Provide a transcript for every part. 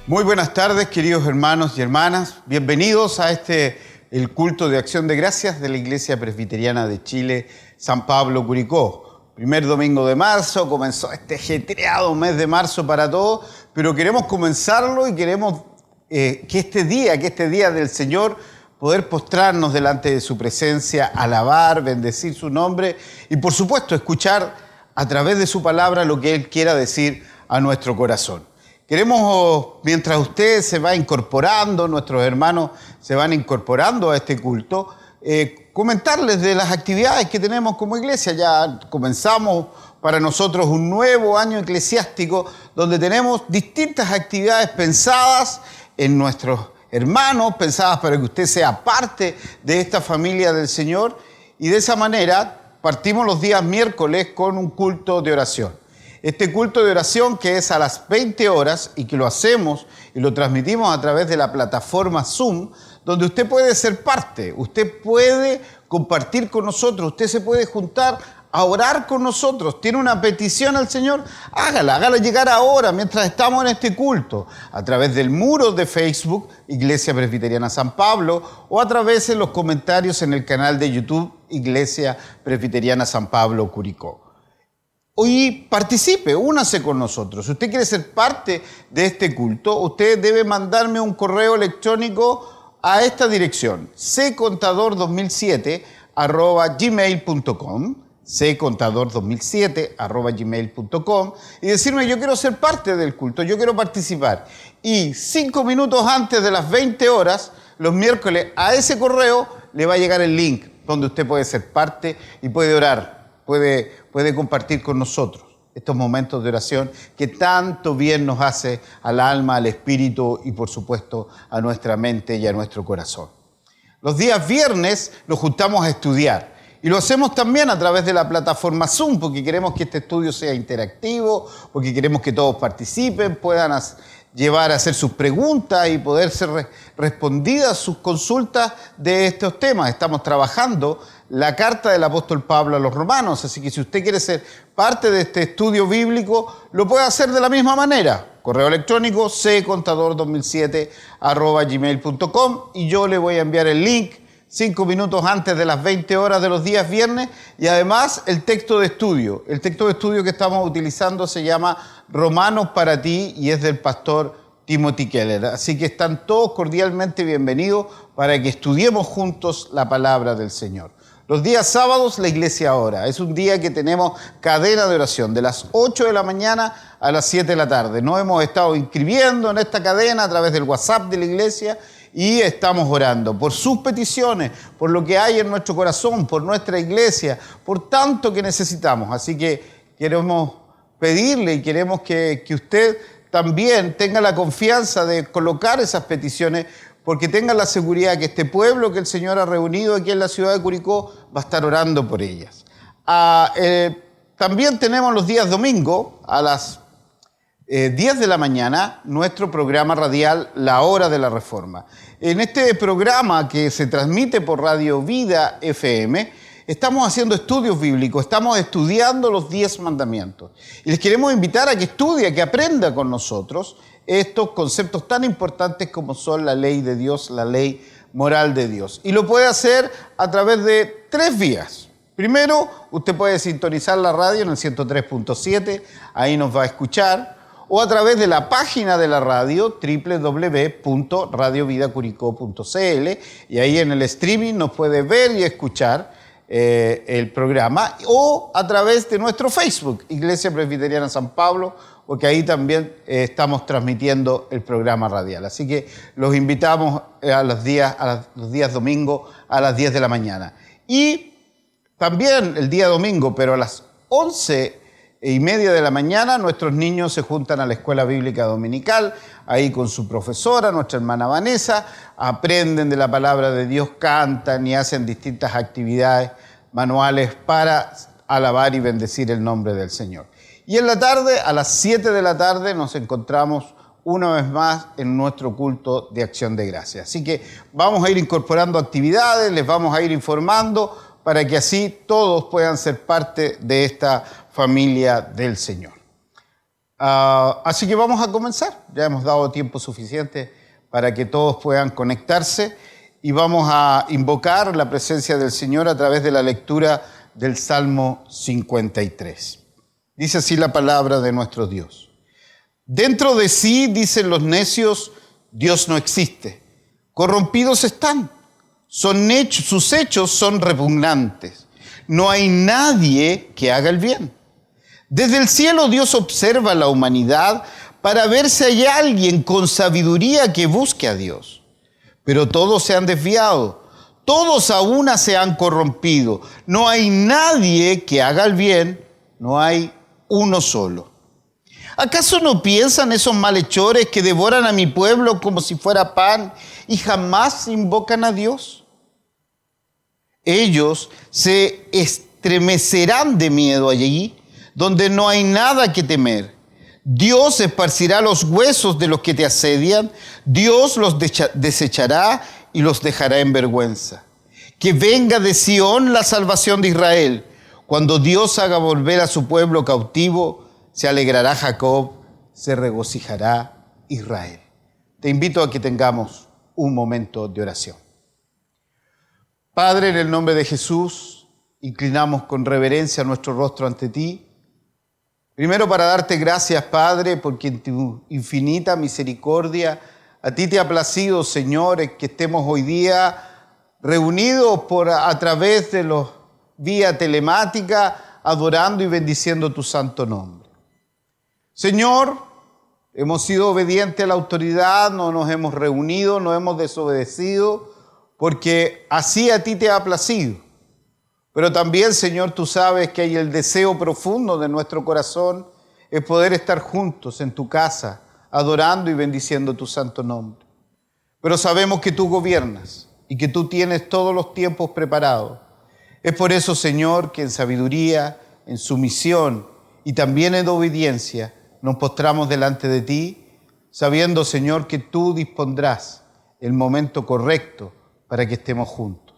Muy buenas tardes, queridos hermanos y hermanas. Bienvenidos a el culto de acción de gracias de la Iglesia Presbiteriana de Chile, San Pablo, Curicó. Primer domingo de marzo, comenzó este ajetreado mes de marzo para todos, pero queremos comenzarlo y queremos que este día del Señor, poder postrarnos delante de su presencia, alabar, bendecir su nombre y, por supuesto, escuchar a través de su palabra lo que Él quiera decir a nuestro corazón. Queremos, mientras usted se va incorporando, nuestros hermanos se van incorporando a este culto, comentarles de las actividades que tenemos como iglesia. Ya comenzamos para nosotros un nuevo año eclesiástico donde tenemos distintas actividades pensadas en nuestros hermanos, pensadas para que usted sea parte de esta familia del Señor. Y de esa manera partimos los días miércoles con un culto de oración. Este culto de oración que es a las 20 horas y que lo hacemos y lo transmitimos a través de la plataforma Zoom, donde usted puede ser parte, usted puede compartir con nosotros, usted se puede juntar a orar con nosotros. ¿Tiene una petición al Señor? Hágala llegar ahora mientras estamos en este culto, a través del muro de Facebook, Iglesia Presbiteriana San Pablo, o a través de los comentarios en el canal de YouTube, Iglesia Presbiteriana San Pablo, Curicó. Hoy participe, únase con nosotros. Si usted quiere ser parte de este culto, usted debe mandarme un correo electrónico a esta dirección, ccontador2007@gmail.com, ccontador2007@gmail.com, y decirme: yo quiero ser parte del culto, yo quiero participar. Y 5 minutos antes de las 20 horas, los miércoles, a ese correo le va a llegar el link donde usted puede ser parte y puede orar. Puede compartir con nosotros estos momentos de oración que tanto bien nos hace al alma, al espíritu y, por supuesto, a nuestra mente y a nuestro corazón. Los días viernes nos juntamos a estudiar y lo hacemos también a través de la plataforma Zoom, porque queremos que este estudio sea interactivo, porque queremos que todos participen, puedan llevar a hacer sus preguntas y poder ser respondidas sus consultas de estos temas. Estamos trabajando la carta del apóstol Pablo a los romanos, así que si usted quiere ser parte de este estudio bíblico, lo puede hacer de la misma manera. Correo electrónico ccontador2007@gmail.com, y yo le voy a enviar el link 5 minutos antes de las 20 horas de los días viernes, y además el texto de estudio. El texto de estudio que estamos utilizando se llama Romanos para ti y es del pastor Timothy Keller. Así que están todos cordialmente bienvenidos para que estudiemos juntos la palabra del Señor. Los días sábados la iglesia ora. Es un día que tenemos cadena de oración de las 8 de la mañana a las 7 de la tarde. Nos hemos estado inscribiendo en esta cadena a través del WhatsApp de la iglesia y estamos orando por sus peticiones, por lo que hay en nuestro corazón, por nuestra iglesia, por tanto que necesitamos. Así que queremos pedirle y queremos que usted también tenga la confianza de colocar esas peticiones, porque tenga la seguridad que este pueblo que el Señor ha reunido aquí en la ciudad de Curicó va a estar orando por ellas. También tenemos los días domingo a las 10 de la mañana nuestro programa radial La Hora de la Reforma. En este programa que se transmite por Radio Vida FM, estamos haciendo estudios bíblicos, estamos estudiando los 10 mandamientos. Y les queremos invitar a que estudie, a que aprenda con nosotros estos conceptos tan importantes como son la ley de Dios, la ley moral de Dios. Y lo puede hacer a través de 3 vías. Primero, usted puede sintonizar la radio en el 103.7, ahí nos va a escuchar, o a través de la página de la radio, www.radiovidacuricó.cl, y ahí en el streaming nos puede ver y escuchar el programa, o a través de nuestro Facebook, Iglesia Presbiteriana San Pablo, porque ahí también estamos transmitiendo el programa radial. Así que los invitamos a los días domingo a las 10 de la mañana. Y también el día domingo, pero a las 11:30 de la mañana, nuestros niños se juntan a la Escuela Bíblica Dominical, ahí con su profesora, nuestra hermana Vanessa, aprenden de la palabra de Dios, cantan y hacen distintas actividades manuales para alabar y bendecir el nombre del Señor. Y en la tarde, a las 7 de la tarde, nos encontramos una vez más en nuestro culto de acción de gracias. Así que vamos a ir incorporando actividades, les vamos a ir informando para que así todos puedan ser parte de esta familia del Señor. Así que vamos a comenzar. Ya hemos dado tiempo suficiente para que todos puedan conectarse y vamos a invocar la presencia del Señor a través de la lectura del Salmo 53. Dice así la palabra de nuestro Dios. Dentro de sí, dicen los necios, Dios no existe. Corrompidos están. Sus hechos son repugnantes. No hay nadie que haga el bien. Desde el cielo Dios observa a la humanidad para ver si hay alguien con sabiduría que busque a Dios. Pero todos se han desviado, todos a una se han corrompido. No hay nadie que haga el bien, no hay uno solo. ¿Acaso no piensan esos malhechores que devoran a mi pueblo como si fuera pan y jamás invocan a Dios? Ellos se estremecerán de miedo allí, donde no hay nada que temer. Dios esparcirá los huesos de los que te asedian. Dios los desechará y los dejará en vergüenza. Que venga de Sión la salvación de Israel. Cuando Dios haga volver a su pueblo cautivo, se alegrará Jacob, se regocijará Israel. Te invito a que tengamos un momento de oración. Padre, en el nombre de Jesús, inclinamos con reverencia nuestro rostro ante ti. Primero para darte gracias, Padre, porque en tu infinita misericordia a ti te ha placido, Señor, que estemos hoy día reunidos a través de los vía telemática, adorando y bendiciendo tu santo nombre. Señor, hemos sido obedientes a la autoridad, no nos hemos reunido, no hemos desobedecido, porque así a ti te ha placido. Pero también, Señor, tú sabes que hay el deseo profundo de nuestro corazón es poder estar juntos en tu casa, adorando y bendiciendo tu santo nombre. Pero sabemos que tú gobiernas y que tú tienes todos los tiempos preparados. Es por eso, Señor, que en sabiduría, en sumisión y también en obediencia nos postramos delante de ti, sabiendo, Señor, que tú dispondrás el momento correcto para que estemos juntos.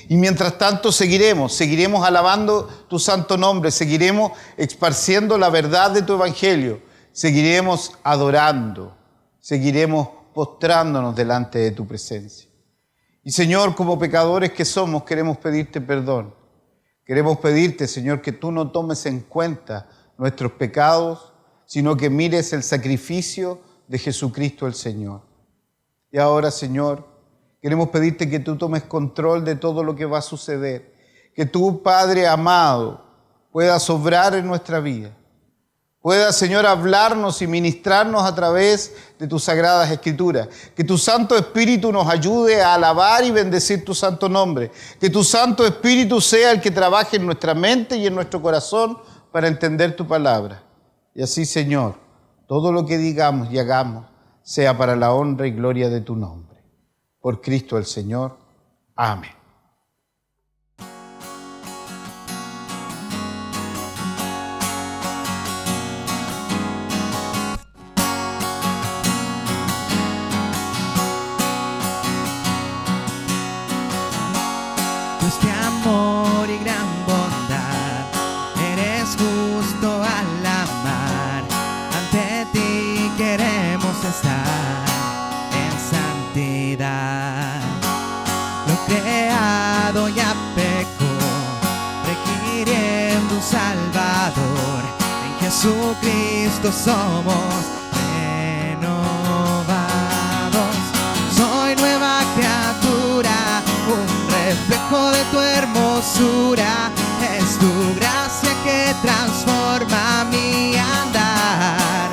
Y mientras tanto seguiremos alabando tu santo nombre, seguiremos esparciendo la verdad de tu evangelio, seguiremos adorando, seguiremos postrándonos delante de tu presencia. Y Señor, como pecadores que somos, queremos pedirte perdón. Queremos pedirte, Señor, que tú no tomes en cuenta nuestros pecados, sino que mires el sacrificio de Jesucristo el Señor. Y ahora, Señor, queremos pedirte que tú tomes control de todo lo que va a suceder. Que tú, Padre amado, puedas obrar en nuestra vida. Puedas, Señor, hablarnos y ministrarnos a través de tus sagradas escrituras. Que tu Santo Espíritu nos ayude a alabar y bendecir tu santo nombre. Que tu Santo Espíritu sea el que trabaje en nuestra mente y en nuestro corazón para entender tu palabra. Y así, Señor, todo lo que digamos y hagamos sea para la honra y gloria de tu nombre. Por Cristo el Señor. Amén. Dios de amor y gran bondad, eres justo al amar. Ante ti queremos estar en santidad. Lo creado ya pecó, requiriendo un Salvador. En Jesucristo somos renovados. Soy nueva criatura, un reflejo de tu hermosura. Es tu gracia que transforma mi andar.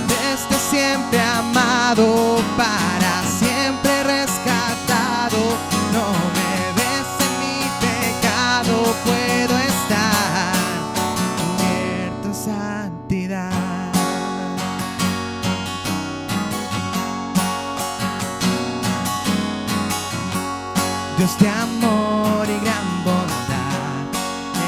Desde siempre amado, para siempre rescatado. No me ves en mi pecado, puedo estar cubierto en santidad. Dios de amor y gran bondad,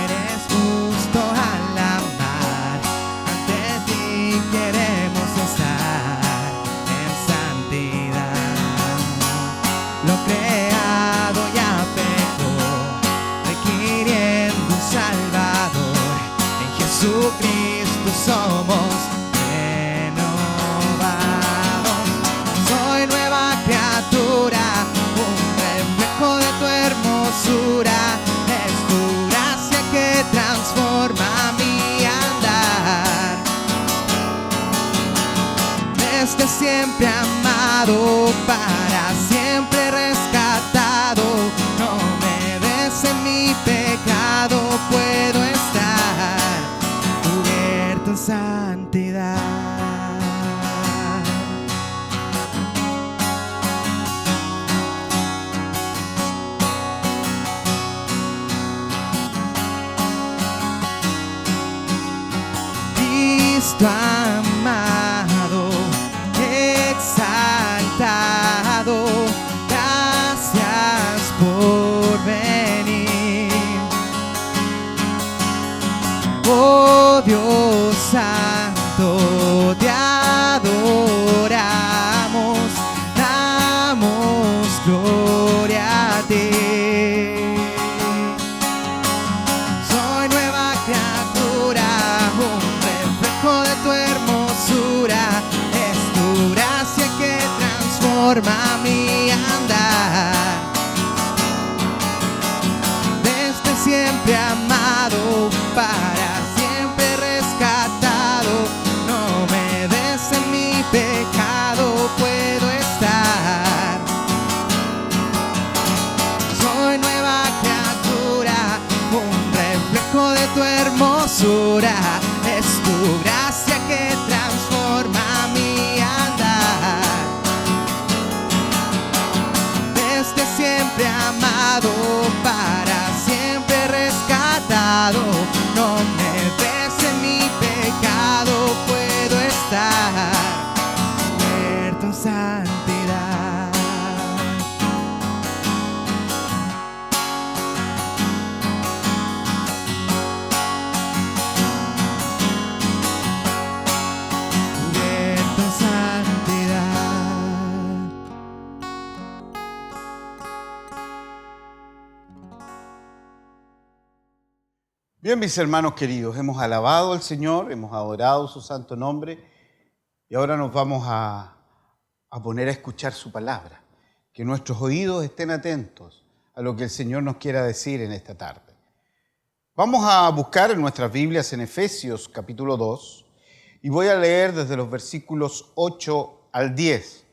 eres justo al amar. Ante ti queremos estar en santidad. Lo creado ya pecó, requiriendo un Salvador. En Jesucristo Cristo somos renovados. Soy nueva criatura, un reflejo de tu hermosura. Es tu gracia que transforma mi andar. Desde siempre amado, para siempre rescatado. No me des en mi pecado, puedo estar cubierto en santidad. Cristo amado, exaltado, gracias por venir. Oh Dios santo, te adoramos, damos gloria a ti. Soy nueva criatura, un reflejo de tu hermosura. Es tu gracia que transforma mi andar. Desde siempre amado, para siempre rescatado. No me des en mi pecado, puedo estar. Soy nueva criatura, un reflejo de tu hermosura. Es tu gracia que transforma mi andar. Desde siempre amado, para siempre rescatado. No me des en mi pecado, puedo estar cubierto en santidad. Cubierto en santidad. Bien, mis hermanos queridos, hemos alabado al Señor, hemos adorado su santo nombre y ahora nos vamos a poner a escuchar su palabra. Que nuestros oídos estén atentos a lo que el Señor nos quiera decir en esta tarde. Vamos a buscar en nuestras Biblias en Efesios capítulo 2 y voy a leer desde los versículos 8 al 10.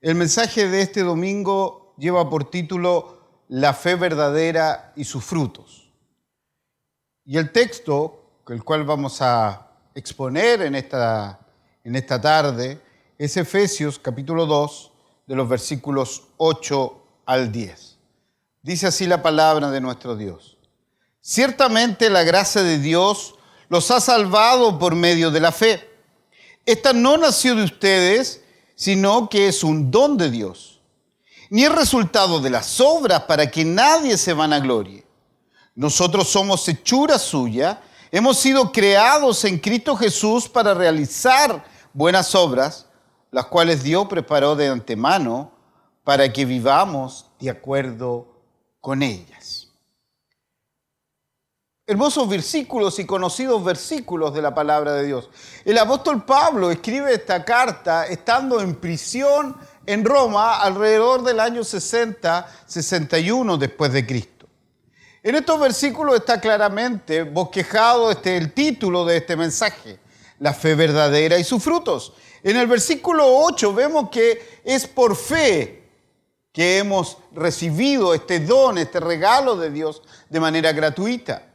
El mensaje de este domingo lleva por título La fe verdadera y sus frutos. Y el texto, el cual vamos a exponer en esta tarde, es Efesios capítulo 2, de los versículos 8 al 10. Dice así la palabra de nuestro Dios. Ciertamente la gracia de Dios los ha salvado por medio de la fe. Esta no nació de ustedes, sino que es un don de Dios. Ni es resultado de las obras para que nadie se vanaglorie. Nosotros somos hechura suya, hemos sido creados en Cristo Jesús para realizar buenas obras, las cuales Dios preparó de antemano para que vivamos de acuerdo con ellas. Hermosos versículos y conocidos versículos de la palabra de Dios. El apóstol Pablo escribe esta carta estando en prisión en Roma alrededor del año 60-61 después de Cristo. En estos versículos está claramente bosquejado el título de este mensaje, la fe verdadera y sus frutos. En el versículo 8 vemos que es por fe que hemos recibido este don, este regalo de Dios de manera gratuita.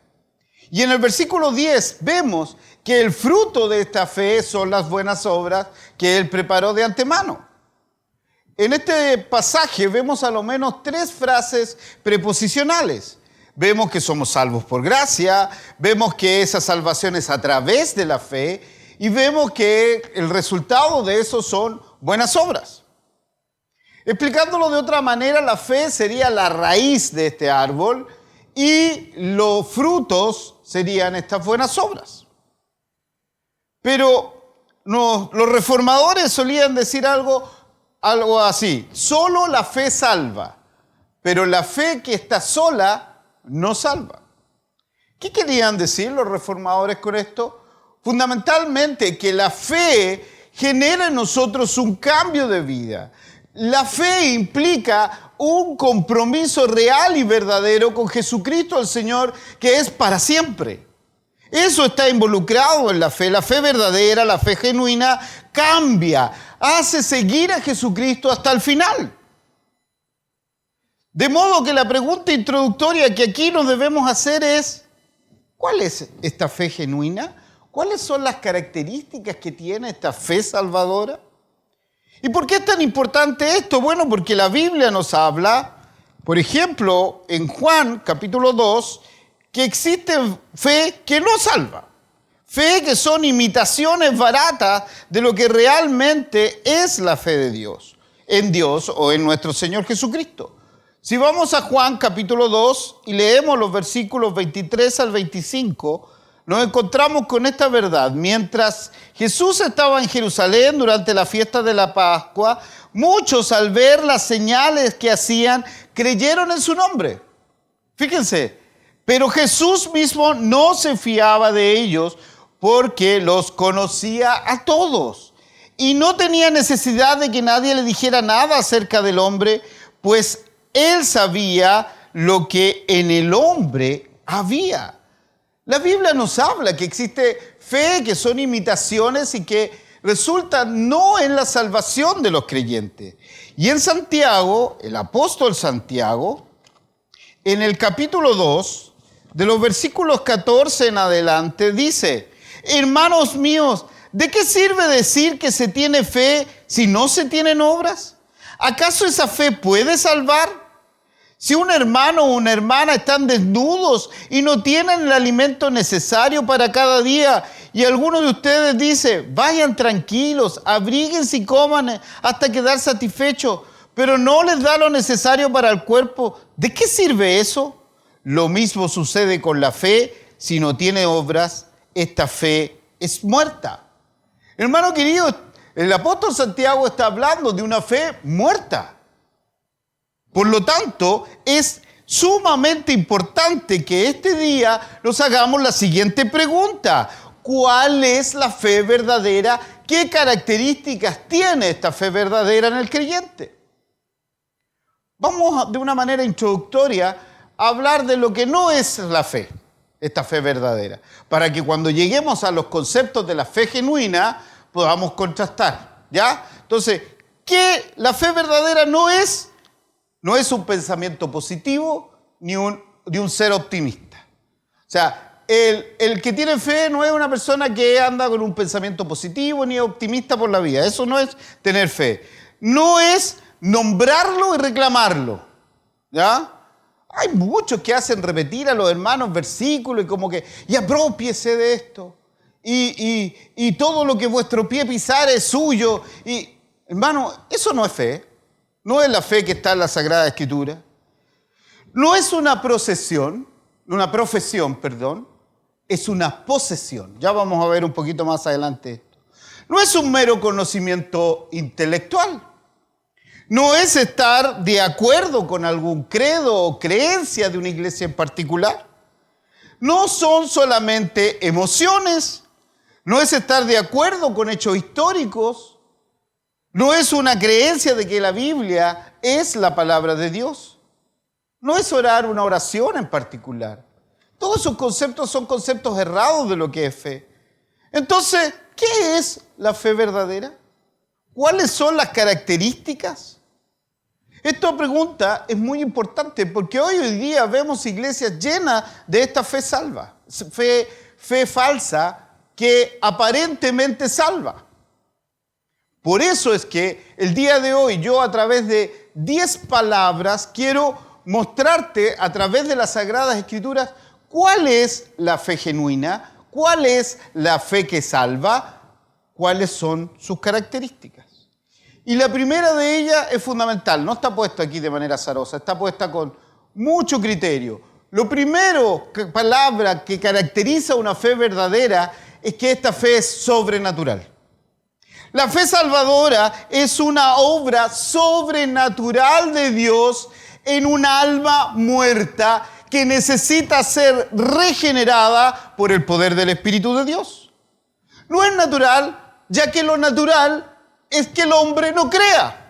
Y en el versículo 10 vemos que el fruto de esta fe son las buenas obras que Él preparó de antemano. En este pasaje vemos a lo menos 3 frases preposicionales. Vemos que somos salvos por gracia, vemos que esa salvación es a través de la fe y vemos que el resultado de eso son buenas obras. Explicándolo de otra manera, la fe sería la raíz de este árbol y los frutos serían estas buenas obras. Pero los reformadores solían decir algo así: solo la fe salva, pero la fe que está sola no salva. ¿Qué querían decir los reformadores con esto? fundamentalmente que la fe genera en nosotros un cambio de vida. La fe implica un compromiso real y verdadero con Jesucristo el Señor, que es para siempre. Eso está involucrado en la fe. La fe verdadera, la fe genuina, cambia, hace seguir a Jesucristo hasta el final. De modo que la pregunta introductoria que aquí nos debemos hacer es, ¿cuál es esta fe genuina? ¿Cuáles son las características que tiene esta fe salvadora? ¿Y por qué es tan importante esto? Bueno, porque la Biblia nos habla, por ejemplo, en Juan capítulo 2, que existe fe que no salva. Fe que son imitaciones baratas de lo que realmente es la fe de Dios, en Dios o en nuestro Señor Jesucristo. Si vamos a Juan capítulo 2 y leemos los versículos 23 al 25, nos encontramos con esta verdad. Mientras Jesús estaba en Jerusalén durante la fiesta de la Pascua, muchos al ver las señales que hacían, creyeron en su nombre. Fíjense, pero Jesús mismo no se fiaba de ellos porque los conocía a todos. Y no tenía necesidad de que nadie le dijera nada acerca del hombre, pues él sabía lo que en el hombre había. La Biblia nos habla que existe fe que son imitaciones y que resultan no en la salvación de los creyentes. Y en Santiago, el apóstol Santiago, en el capítulo 2, de los versículos 14 en adelante, dice: hermanos míos, ¿de qué sirve decir que se tiene fe si no se tienen obras? ¿Acaso esa fe puede salvar? Si un hermano o una hermana están desnudos y no tienen el alimento necesario para cada día, y alguno de ustedes dice: vayan tranquilos, abríguense y coman hasta quedar satisfechos, pero no les da lo necesario para el cuerpo, ¿de qué sirve eso? Lo mismo sucede con la fe. Si no tiene obras, esta fe es muerta. Hermano querido, el apóstol Santiago está hablando de una fe muerta. Por lo tanto, es sumamente importante que este día nos hagamos la siguiente pregunta: ¿cuál es la fe verdadera? ¿Qué características tiene esta fe verdadera en el creyente? Vamos de una manera introductoria a hablar de lo que no es la fe, esta fe verdadera, para que cuando lleguemos a los conceptos de la fe genuina podamos contrastar, ¿ya? Entonces, ¿qué la fe verdadera no es? No es un pensamiento positivo ni un ser optimista. O sea, el que tiene fe no es una persona que anda con un pensamiento positivo ni optimista por la vida. Eso no es tener fe. No es nombrarlo y reclamarlo, ¿ya? Hay muchos que hacen repetir a los hermanos versículos y como que, y apropiese de esto, y todo lo que vuestro pie pisare es suyo. Y, hermano, eso no es fe. No es la fe que está en la Sagrada Escritura. No es una profesión, es una posesión. Ya vamos a ver un poquito más adelante esto. No es un mero conocimiento intelectual. No es estar de acuerdo con algún credo o creencia de una iglesia en particular. No son solamente emociones. No es estar de acuerdo con hechos históricos. No es una creencia de que la Biblia es la palabra de Dios. No es orar una oración en particular. Todos esos conceptos son conceptos errados de lo que es fe. Entonces, ¿qué es la fe verdadera? ¿Cuáles son las características? Esta pregunta es muy importante porque hoy día vemos iglesias llenas de esta fe fe falsa que aparentemente salva. Por eso es que el día de hoy yo a través de 10 palabras quiero mostrarte a través de las Sagradas Escrituras cuál es la fe genuina, cuál es la fe que salva, cuáles son sus características. Y la primera de ellas es fundamental, no está puesta aquí de manera azarosa, está puesta con mucho criterio. Lo primero, palabra que caracteriza una fe verdadera es que esta fe es sobrenatural. La fe salvadora es una obra sobrenatural de Dios en un alma muerta que necesita ser regenerada por el poder del Espíritu de Dios. No es natural, ya que lo natural es que el hombre no crea.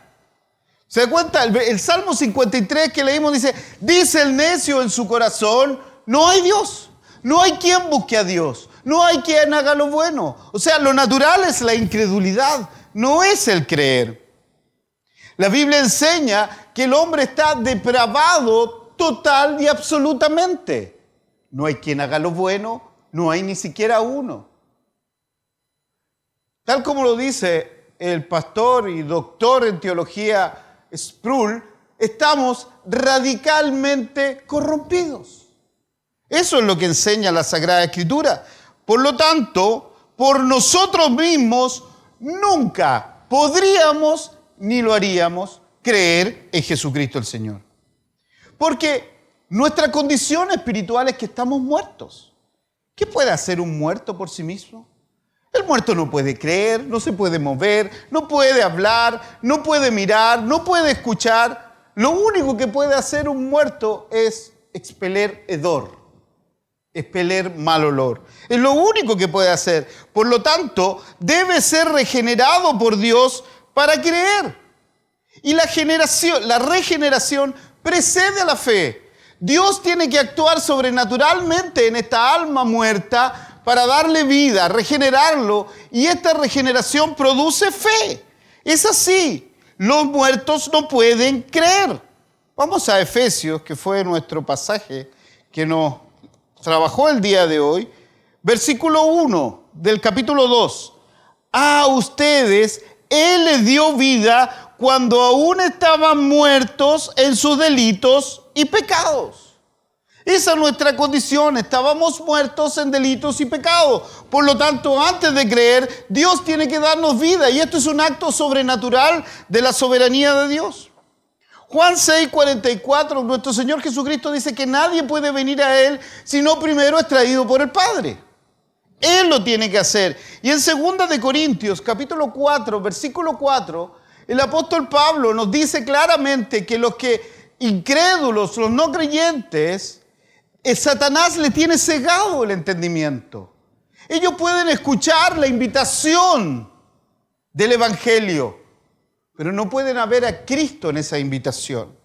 ¿Se da cuenta? El Salmo 53 que leímos dice el necio en su corazón, no hay Dios. No hay quien busque a Dios. No hay quien haga lo bueno. O sea, lo natural es la incredulidad, no es el creer. La Biblia enseña que el hombre está depravado total y absolutamente. No hay quien haga lo bueno, no hay ni siquiera uno. Tal como lo dice el pastor y doctor en teología Sproul, estamos radicalmente corrompidos. Eso es lo que enseña la Sagrada Escritura. Por lo tanto, por nosotros mismos nunca podríamos ni lo haríamos creer en Jesucristo el Señor. Porque nuestra condición espiritual es que estamos muertos. ¿Qué puede hacer un muerto por sí mismo? El muerto no puede creer, no se puede mover, no puede hablar, no puede mirar, no puede escuchar. Lo único que puede hacer un muerto es expeler hedor, expeler mal olor. Es lo único que puede hacer. Por lo tanto, debe ser regenerado por Dios para creer. Y la regeneración precede a la fe. Dios tiene que actuar sobrenaturalmente en esta alma muerta para darle vida, regenerarlo, y esta regeneración produce fe. Es así. Los muertos no pueden creer. Vamos a Efesios, que fue nuestro pasaje que nos trabajó el día de hoy. Versículo 1 del capítulo 2. A ustedes Él les dio vida cuando aún estaban muertos en sus delitos y pecados. Esa es nuestra condición, estábamos muertos en delitos y pecados. Por lo tanto, antes de creer, Dios tiene que darnos vida, y esto es un acto sobrenatural de la soberanía de Dios. Juan 6:44, nuestro Señor Jesucristo dice que nadie puede venir a Él si no primero es traído por el Padre. Él lo tiene que hacer. Y en 2 de Corintios, capítulo 4, versículo 4, el apóstol Pablo nos dice claramente que los que incrédulos, los no creyentes, Satanás le tiene cegado el entendimiento. Ellos pueden escuchar la invitación del Evangelio, pero no pueden ver a Cristo en esa invitación.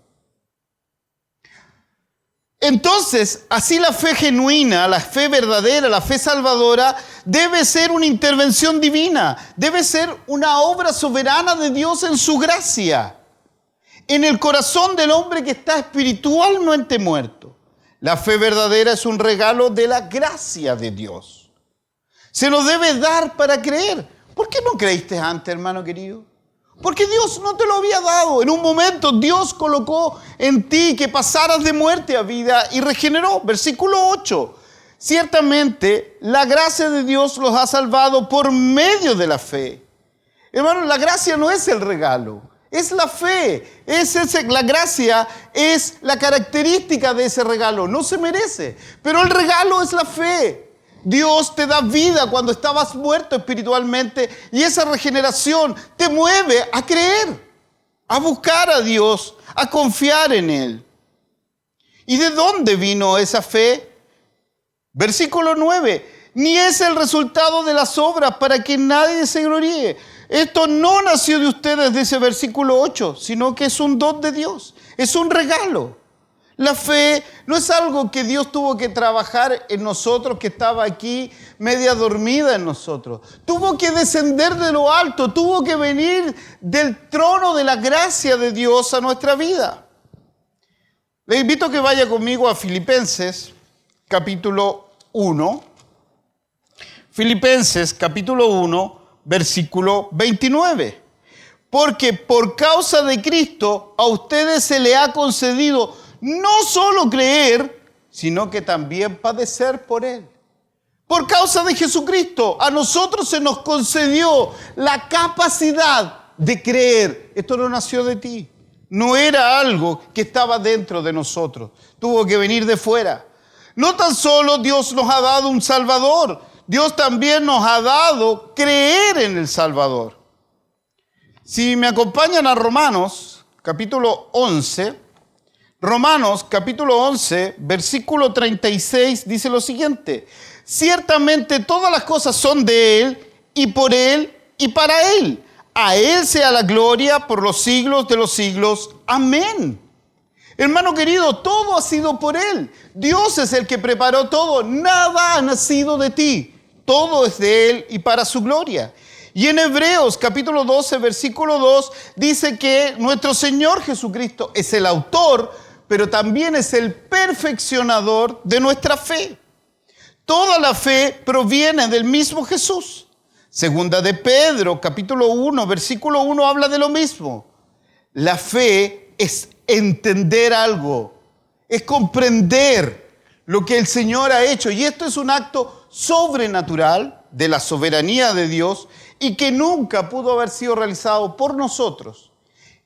Entonces, así la fe genuina, la fe verdadera, la fe salvadora, debe ser una intervención divina, debe ser una obra soberana de Dios en su gracia, en el corazón del hombre que está espiritualmente muerto. La fe verdadera es un regalo de la gracia de Dios. Se nos debe dar para creer. ¿Por qué no creíste antes, hermano querido? Porque Dios no te lo había dado. En un momento Dios colocó en ti que pasaras de muerte a vida y regeneró. Versículo 8. Ciertamente la gracia de Dios los ha salvado por medio de la fe. Hermano, la gracia no es el regalo. Es la fe, la gracia es la característica de ese regalo. No se merece, pero el regalo es la fe. Dios te da vida cuando estabas muerto espiritualmente, y esa regeneración te mueve a creer, a buscar a Dios, a confiar en Él. ¿Y de dónde vino esa fe? Versículo 9. Ni es el resultado de las obras para que nadie se gloríe. Esto no nació de ustedes, dice versículo 8, sino que es un don de Dios, es un regalo. La fe no es algo que Dios tuvo que trabajar en nosotros, que estaba aquí media dormida en nosotros. Tuvo que descender de lo alto, tuvo que venir del trono de la gracia de Dios a nuestra vida. Le invito a que vaya conmigo a Filipenses, capítulo 1. Filipenses, capítulo 1. Versículo 29. Porque por causa de Cristo a ustedes se le ha concedido no solo creer, sino que también padecer por Él. Por causa de Jesucristo a nosotros se nos concedió la capacidad de creer. Esto no nació de ti. No era algo que estaba dentro de nosotros. Tuvo que venir de fuera. No tan solo Dios nos ha dado un Salvador, Dios también nos ha dado creer en el Salvador. Si me acompañan a Romanos, capítulo 11, Romanos, capítulo 11, versículo 36, dice lo siguiente. Ciertamente todas las cosas son de Él, y por Él, y para Él. A Él sea la gloria por los siglos de los siglos. Amén. Hermano querido, todo ha sido por Él. Dios es el que preparó todo. Nada ha nacido de ti. Todo es de Él y para su gloria. Y en Hebreos capítulo 12, versículo 2, dice que nuestro Señor Jesucristo es el autor, pero también es el perfeccionador de nuestra fe. Toda la fe proviene del mismo Jesús. Segunda de Pedro, capítulo 1, versículo 1, habla de lo mismo. La fe es entender algo, es comprender lo que el Señor ha hecho. Y esto es un acto sobrenatural de la soberanía de Dios y que nunca pudo haber sido realizado por nosotros,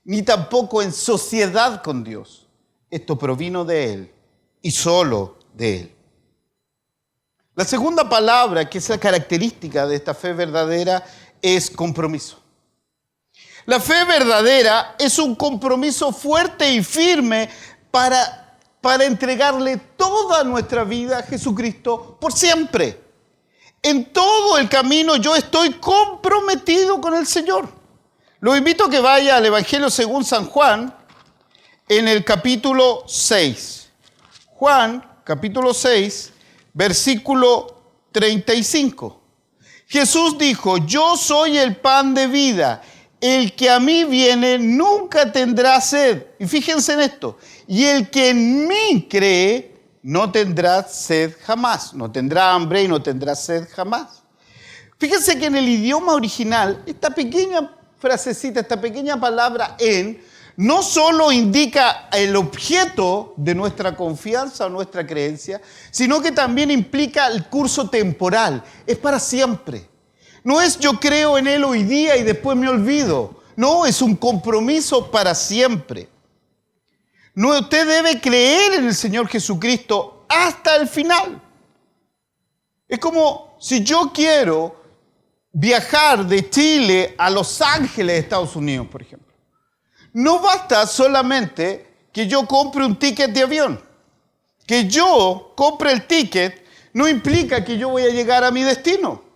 ni tampoco en sociedad con Dios. Esto provino de Él y solo de Él. La segunda palabra, que es la característica de esta fe verdadera, es compromiso. La fe verdadera es un compromiso fuerte y firme para entregarle toda nuestra vida a Jesucristo por siempre. En todo el camino yo estoy comprometido con el Señor. Lo invito a que vaya al Evangelio según San Juan, en el capítulo 6. Juan, capítulo 6, versículo 35. Jesús dijo: yo soy el pan de vida. El que a mí viene nunca tendrá sed. Y fíjense en esto. Y el que en mí cree no tendrá sed jamás. No tendrá hambre y no tendrá sed jamás. Fíjense que en el idioma original, esta pequeña frasecita, esta pequeña palabra en, no solo indica el objeto de nuestra confianza o nuestra creencia, sino que también implica el curso temporal. Es para siempre. No es yo creo en Él hoy día y después me olvido. No, es un compromiso para siempre. No, usted debe creer en el Señor Jesucristo hasta el final. Es como si yo quiero viajar de Chile a Los Ángeles, Estados Unidos, por ejemplo. No basta solamente que yo compre un ticket de avión. Que yo compre el ticket no implica que yo voy a llegar a mi destino.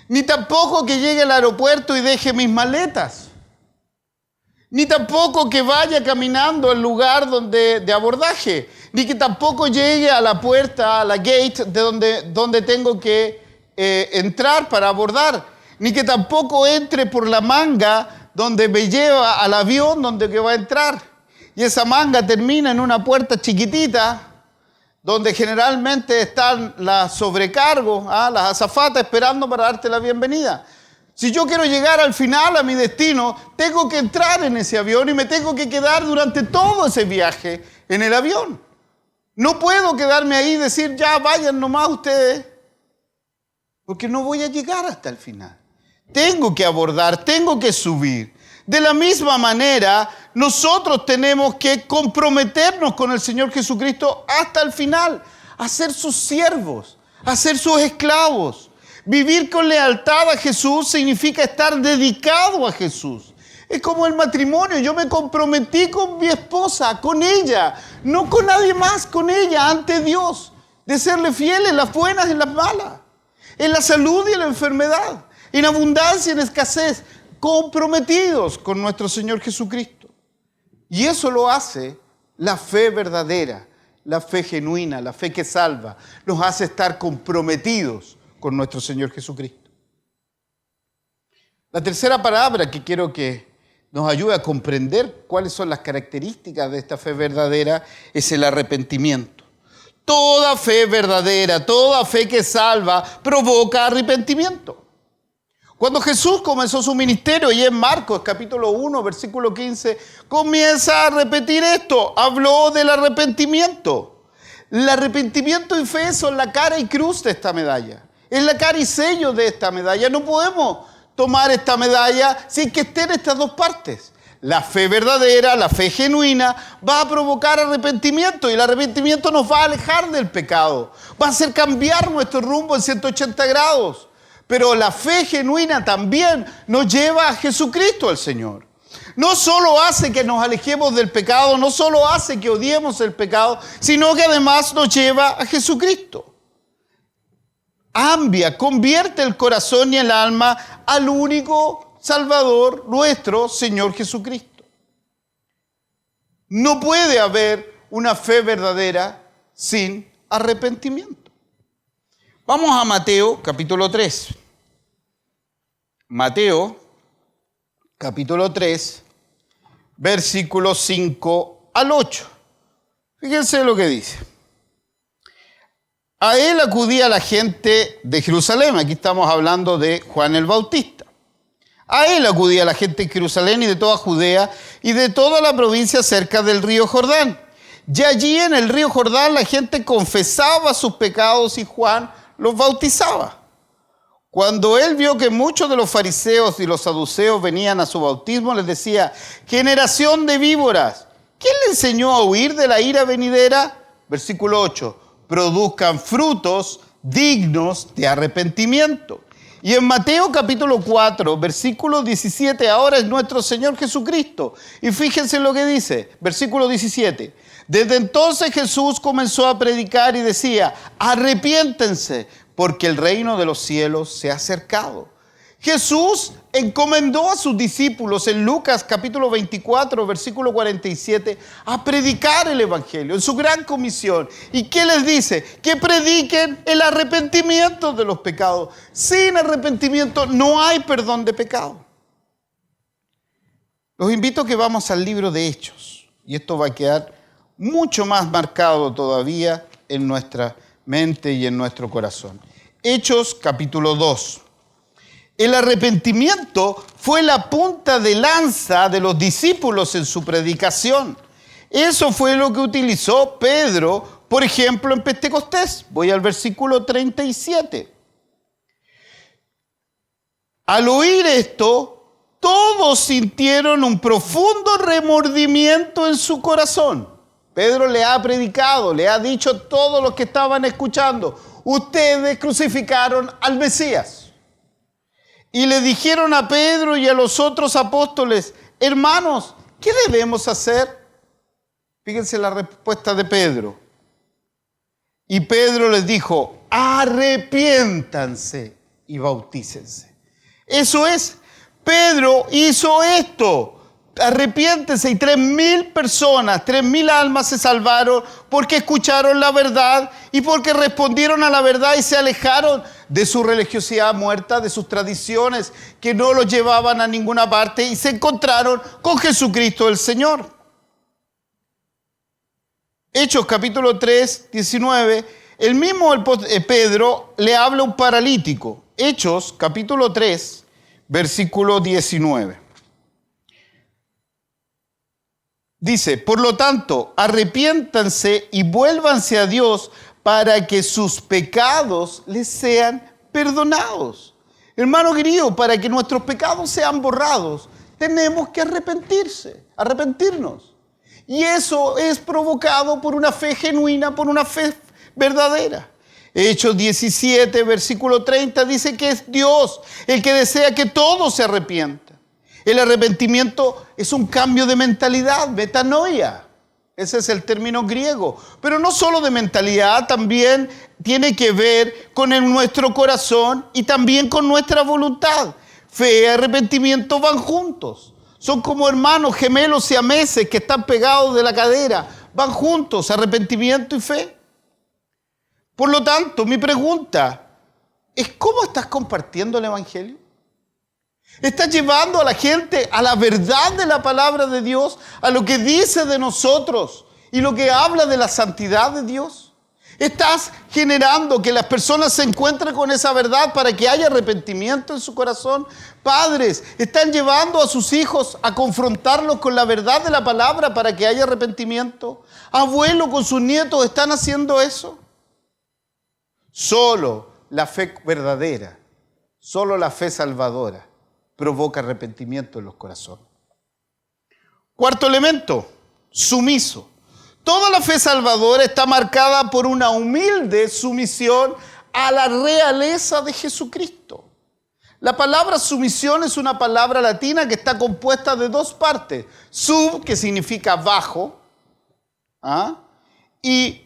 Ni tampoco que llegue al aeropuerto y deje mis maletas. Ni tampoco que vaya caminando al lugar de abordaje. Ni que tampoco llegue a la puerta, a la gate, donde tengo que entrar para abordar. Ni que tampoco entre por la manga donde me lleva al avión donde que va a entrar. Y esa manga termina en una puerta chiquitita, donde generalmente están las sobrecargos, las azafatas esperando para darte la bienvenida. Si yo quiero llegar al final a mi destino, tengo que entrar en ese avión y me tengo que quedar durante todo ese viaje en el avión. No puedo quedarme ahí y decir, ya vayan nomás ustedes, porque no voy a llegar hasta el final. Tengo que abordar, tengo que subir. De la misma manera, nosotros tenemos que comprometernos con el Señor Jesucristo hasta el final, a ser sus siervos, a ser sus esclavos. Vivir con lealtad a Jesús significa estar dedicado a Jesús. Es como el matrimonio. Yo me comprometí con mi esposa, con ella, no con nadie más, con ella, ante Dios, de serle fiel en las buenas y en las malas, en la salud y en la enfermedad, en abundancia y en escasez, comprometidos con nuestro Señor Jesucristo. Y eso lo hace la fe verdadera, la fe genuina, la fe que salva. Nos hace estar comprometidos con nuestro Señor Jesucristo. La tercera palabra que quiero que nos ayude a comprender cuáles son las características de esta fe verdadera es el arrepentimiento. Toda fe verdadera, toda fe que salva, provoca arrepentimiento. Cuando Jesús comenzó su ministerio, y en Marcos capítulo 1, versículo 15, comienza a repetir esto. Habló del arrepentimiento. El arrepentimiento y fe son la cara y cruz de esta medalla. Es la cara y sello de esta medalla. No podemos tomar esta medalla sin que estén estas dos partes. La fe verdadera, la fe genuina, va a provocar arrepentimiento. Y el arrepentimiento nos va a alejar del pecado. Va a hacer cambiar nuestro rumbo en 180 grados. Pero la fe genuina también nos lleva a Jesucristo, al Señor. No solo hace que nos alejemos del pecado, no solo hace que odiemos el pecado, sino que además nos lleva a Jesucristo. cambia, convierte el corazón y el alma al único Salvador, nuestro Señor Jesucristo. No puede haber una fe verdadera sin arrepentimiento. Vamos a Mateo capítulo 3. Mateo capítulo 3, versículos 5 al 8. Fíjense lo que dice. A él acudía la gente de Jerusalén. Aquí estamos hablando de Juan el Bautista. A él acudía la gente de Jerusalén y de toda Judea y de toda la provincia cerca del río Jordán. Y allí en el río Jordán la gente confesaba sus pecados y Juan los bautizaba. Cuando él vio que muchos de los fariseos y los saduceos venían a su bautismo, les decía: generación de víboras, ¿quién le enseñó a huir de la ira venidera? Versículo 8. Produzcan frutos dignos de arrepentimiento. Y en Mateo capítulo 4, versículo 17, ahora es nuestro Señor Jesucristo. Y fíjense lo que dice, versículo 17. Desde entonces Jesús comenzó a predicar y decía: arrepiéntense, porque el reino de los cielos se ha acercado. Jesús encomendó a sus discípulos en Lucas capítulo 24, versículo 47, a predicar el evangelio en su gran comisión. ¿Y qué les dice? Que prediquen el arrepentimiento de los pecados. Sin arrepentimiento no hay perdón de pecado. Los invito a que vamos al libro de Hechos. Y esto va a quedar mucho más marcado todavía en nuestra mente y en nuestro corazón. Hechos capítulo 2. El arrepentimiento fue la punta de lanza de los discípulos en su predicación. Eso fue lo que utilizó Pedro, por ejemplo, en Pentecostés. Voy al versículo 37. Al oír esto, todos sintieron un profundo remordimiento en su corazón. Pedro le ha predicado, le ha dicho a todos los que estaban escuchando: ustedes crucificaron al Mesías. Y le dijeron a Pedro y a los otros apóstoles: hermanos, ¿qué debemos hacer? Fíjense la respuesta de Pedro. Y Pedro les dijo: arrepiéntanse y bautícense. Eso es, Pedro hizo esto. Arrepiéntense, y 3,000 personas, 3,000 almas se salvaron porque escucharon la verdad y porque respondieron a la verdad y se alejaron de su religiosidad muerta, de sus tradiciones que no los llevaban a ninguna parte, y se encontraron con Jesucristo el Señor. Hechos capítulo 3, 19, el mismo Pedro le habla a un paralítico. Hechos capítulo 3, versículo 19. Dice: por lo tanto, arrepiéntanse y vuélvanse a Dios para que sus pecados les sean perdonados. Hermano querido, para que nuestros pecados sean borrados, tenemos que arrepentirnos. Y eso es provocado por una fe genuina, por una fe verdadera. Hechos 17, versículo 30, dice que es Dios el que desea que todos se arrepientan. El arrepentimiento es un cambio de mentalidad, metanoia. Ese es el término griego. Pero no solo de mentalidad, también tiene que ver con nuestro corazón y también con nuestra voluntad. Fe y arrepentimiento van juntos. Son como hermanos gemelos siameses que están pegados de la cadera. Van juntos, arrepentimiento y fe. Por lo tanto, mi pregunta es: ¿cómo estás compartiendo el evangelio? ¿Estás llevando a la gente a la verdad de la palabra de Dios, a lo que dice de nosotros y lo que habla de la santidad de Dios? ¿Estás generando que las personas se encuentren con esa verdad para que haya arrepentimiento en su corazón? Padres, ¿están llevando a sus hijos a confrontarlos con la verdad de la palabra para que haya arrepentimiento? ¿Abuelos con sus nietos están haciendo eso? Solo la fe verdadera, solo la fe salvadora provoca arrepentimiento en los corazones. Cuarto elemento, sumiso. Toda la fe salvadora está marcada por una humilde sumisión a la realeza de Jesucristo. La palabra sumisión es una palabra latina que está compuesta de dos partes. Sub, que significa bajo, y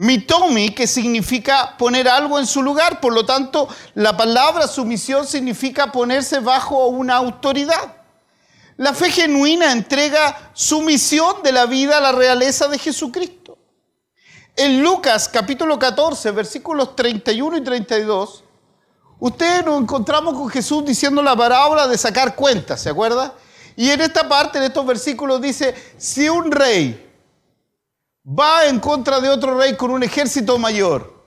Mitomi, que significa poner algo en su lugar. Por lo tanto, la palabra sumisión significa ponerse bajo una autoridad. La fe genuina entrega sumisión de la vida a la realeza de Jesucristo. En Lucas capítulo 14, versículos 31 y 32, ustedes nos encontramos con Jesús diciendo la parábola de sacar cuentas, ¿se acuerda? Y en esta parte, en estos versículos dice, si un rey va en contra de otro rey con un ejército mayor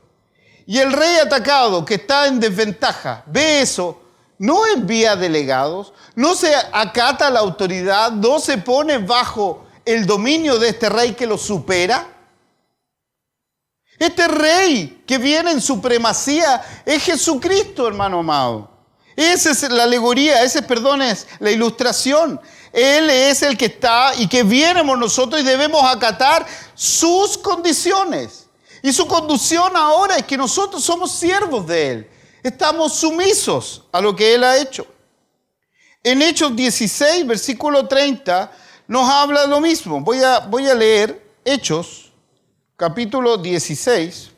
y el rey atacado, que está en desventaja, ve eso, no envía delegados, no se acata la autoridad, no se pone bajo el dominio de este rey que lo supera. Este rey que viene en supremacía es Jesucristo, hermano amado. Esa es la alegoría, es la ilustración. Él es el que está y que vienemos nosotros y debemos acatar sus condiciones. Y su condición ahora es que nosotros somos siervos de Él. Estamos sumisos a lo que Él ha hecho. En Hechos 16, versículo 30, nos habla lo mismo. Voy a leer Hechos, capítulo 16.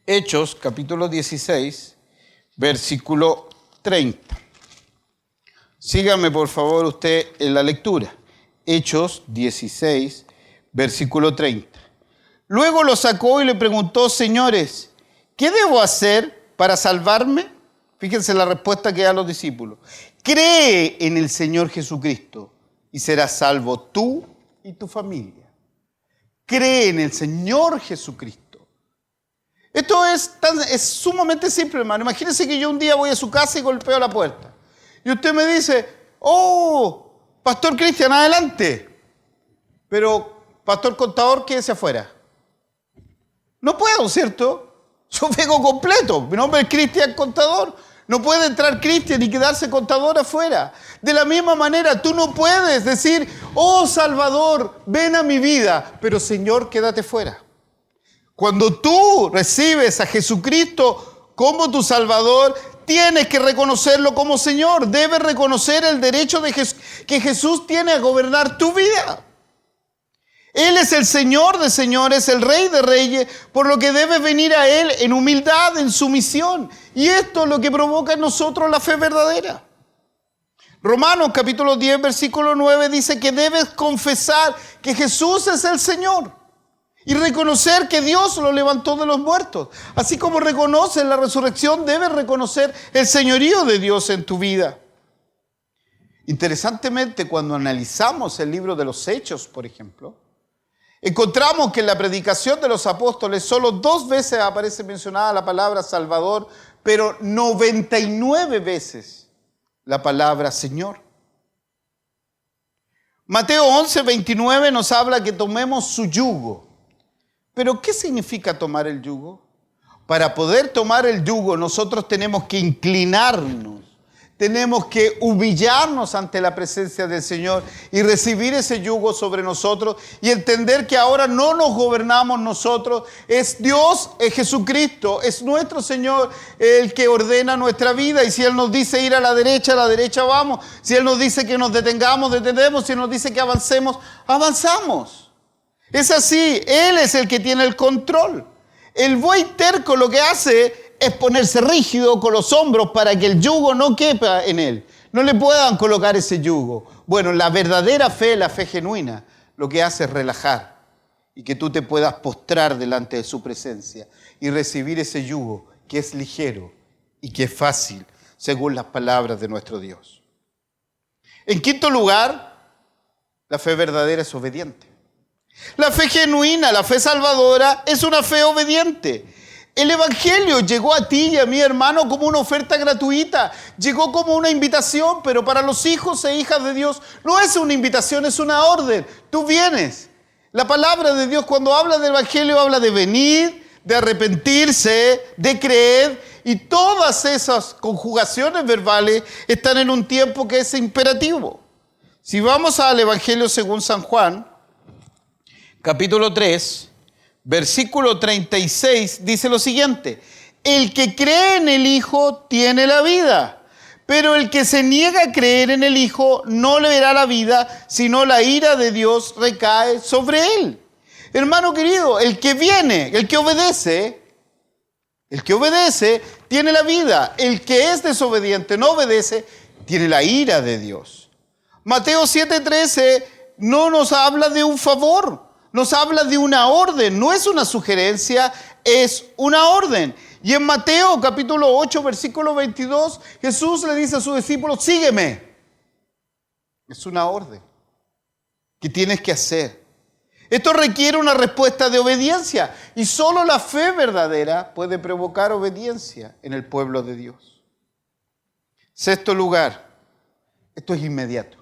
Hechos, capítulo 16, versículo 30. Sígame, por favor, usted en la lectura. Hechos 16, versículo 30. Luego lo sacó y le preguntó, señores, ¿qué debo hacer para salvarme? Fíjense la respuesta que da a los discípulos. Cree en el Señor Jesucristo y serás salvo tú y tu familia. Cree en el Señor Jesucristo. Esto es sumamente simple, hermano. Imagínense que yo un día voy a su casa y golpeo la puerta. Y usted me dice, oh, Pastor Cristian, adelante. Pero, Pastor Contador, quédese afuera. No puedo, ¿cierto? Yo vengo completo. Mi nombre es Cristian Contador. No puede entrar Cristian y quedarse Contador afuera. De la misma manera, tú no puedes decir, oh Salvador, ven a mi vida. Pero Señor, quédate fuera. Cuando tú recibes a Jesucristo como tu Salvador, tienes que reconocerlo como Señor. Debes reconocer el derecho que Jesús tiene a gobernar tu vida. Él es el Señor de señores, el Rey de reyes, por lo que debes venir a Él en humildad, en sumisión. Y esto es lo que provoca en nosotros la fe verdadera. Romanos capítulo 10, versículo 9 dice que debes confesar que Jesús es el Señor y reconocer que Dios lo levantó de los muertos. Así como reconoces la resurrección, debes reconocer el señorío de Dios en tu vida. Interesantemente, cuando analizamos el libro de los Hechos, por ejemplo, encontramos que en la predicación de los apóstoles solo 2 veces aparece mencionada la palabra Salvador, pero 99 veces la palabra Señor. Mateo 11, 29 nos habla que tomemos su yugo. ¿Pero qué significa tomar el yugo? Para poder tomar el yugo nosotros tenemos que inclinarnos. Tenemos que humillarnos ante la presencia del Señor y recibir ese yugo sobre nosotros y entender que ahora no nos gobernamos nosotros, es Dios, es Jesucristo, es nuestro Señor el que ordena nuestra vida. Y si Él nos dice ir a la derecha vamos. Si Él nos dice que nos detengamos, detenemos. Si Él nos dice que avancemos, avanzamos. Es así, Él es el que tiene el control. El buey terco lo que hace es ponerse rígido con los hombros para que el yugo no quepa en él. No le puedan colocar ese yugo. Bueno, la verdadera fe, la fe genuina, lo que hace es relajar y que tú te puedas postrar delante de su presencia y recibir ese yugo que es ligero y que es fácil, según las palabras de nuestro Dios. En quinto lugar, la fe verdadera es obediente. La fe genuina, la fe salvadora, es una fe obediente. El Evangelio llegó a ti y a mi hermano como una oferta gratuita. Llegó como una invitación, pero para los hijos e hijas de Dios no es una invitación, es una orden. Tú vienes. La palabra de Dios cuando habla del Evangelio habla de venir, de arrepentirse, de creer. Y todas esas conjugaciones verbales están en un tiempo que es imperativo. Si vamos al Evangelio según San Juan, capítulo 3, versículo 36 dice lo siguiente: el que cree en el Hijo tiene la vida, pero el que se niega a creer en el Hijo no le verá la vida, sino la ira de Dios recae sobre él. Hermano querido, el que viene, el que obedece tiene la vida. El que es desobediente, no obedece, tiene la ira de Dios. Mateo 7:13 no nos habla de un favor, nos habla de una orden. No es una sugerencia, es una orden. Y en Mateo capítulo 8, versículo 22, Jesús le dice a sus discípulos, sígueme. Es una orden que tienes que hacer. Esto requiere una respuesta de obediencia y solo la fe verdadera puede provocar obediencia en el pueblo de Dios. Sexto lugar, esto es inmediato.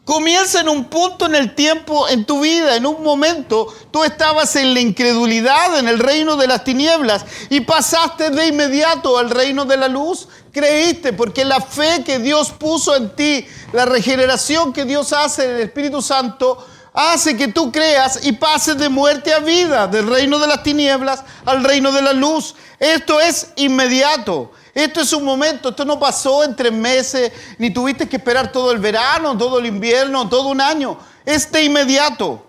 Comienza en un punto en el tiempo, en tu vida, en un momento, tú estabas en la incredulidad, en el reino de las tinieblas y pasaste de inmediato al reino de la luz. Creíste porque la fe que Dios puso en ti, la regeneración que Dios hace en el Espíritu Santo, hace que tú creas y pases de muerte a vida, del reino de las tinieblas al reino de la luz. Esto es inmediato. Esto es un momento, esto no pasó en 3 meses, ni tuviste que esperar todo el verano, todo el invierno, todo un año. Es de inmediato.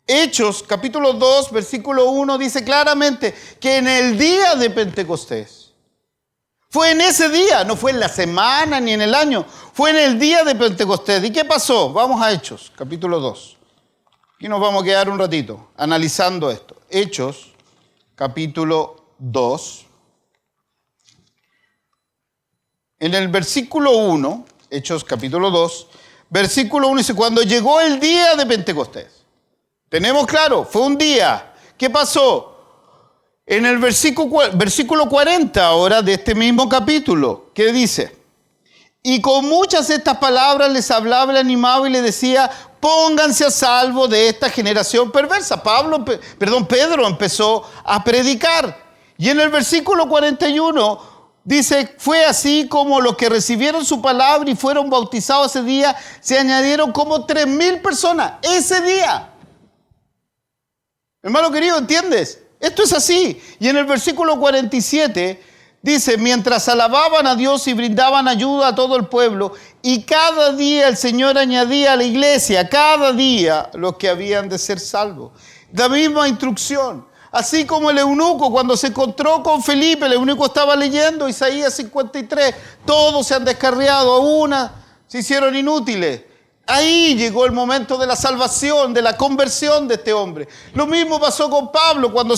Hechos, capítulo 2, versículo 1, dice claramente que en el día de Pentecostés, fue en ese día, no fue en la semana ni en el año, fue en el día de Pentecostés. ¿Y qué pasó? Vamos a Hechos, capítulo 2. Aquí nos vamos a quedar un ratito analizando esto. Hechos, capítulo 2. En el versículo 1, Hechos capítulo 2, versículo 1 dice, cuando llegó el día de Pentecostés. Tenemos claro, fue un día. ¿Qué pasó? En el versículo 40 ahora de este mismo capítulo, ¿qué dice? Y con muchas de estas palabras les hablaba, le animaba y le decía, pónganse a salvo de esta generación perversa. Pedro empezó a predicar. Y en el versículo 41 dice, fue así como los que recibieron su palabra y fueron bautizados ese día, se añadieron como 3,000 personas ese día. Hermano querido, ¿entiendes? Esto es así. Y en el versículo 47 dice, mientras alababan a Dios y brindaban ayuda a todo el pueblo, y cada día el Señor añadía a la iglesia, cada día los que habían de ser salvos. La misma instrucción. Así como el eunuco, cuando se encontró con Felipe, el eunuco estaba leyendo Isaías 53, todos se han descarriado, a una se hicieron inútiles. Ahí llegó el momento de la salvación, de la conversión de este hombre. Lo mismo pasó con Pablo, cuando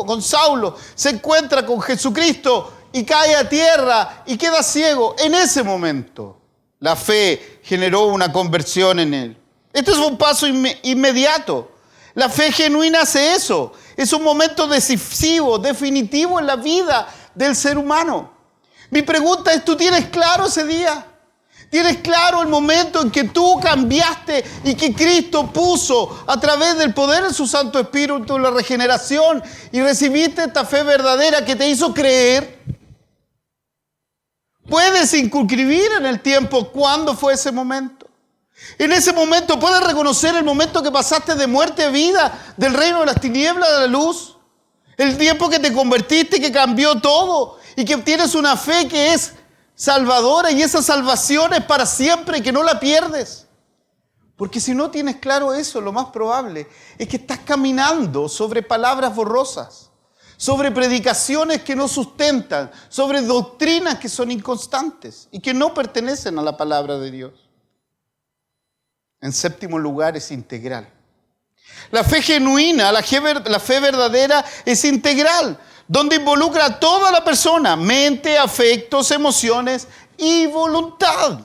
con Saulo se encuentra con Jesucristo y cae a tierra y queda ciego. En ese momento, la fe generó una conversión en él. Este es un paso inmediato. La fe genuina hace eso. Es un momento decisivo, definitivo en la vida del ser humano. Mi pregunta es, ¿tú tienes claro ese día? ¿Tienes claro el momento en que tú cambiaste y que Cristo puso a través del poder de su Santo Espíritu la regeneración y recibiste esta fe verdadera que te hizo creer? ¿Puedes inscribir en el tiempo cuándo fue ese momento? En ese momento, ¿puedes reconocer el momento que pasaste de muerte a vida, del reino de las tinieblas a la luz? El tiempo que te convertiste, que cambió todo y que tienes una fe que es salvadora y esa salvación es para siempre y que no la pierdes. Porque si no tienes claro eso, lo más probable es que estás caminando sobre palabras borrosas, sobre predicaciones que no sustentan, sobre doctrinas que son inconstantes y que no pertenecen a la palabra de Dios. En séptimo lugar, es integral. La fe genuina, la fe verdadera es integral, donde involucra a toda la persona, mente, afectos, emociones y voluntad.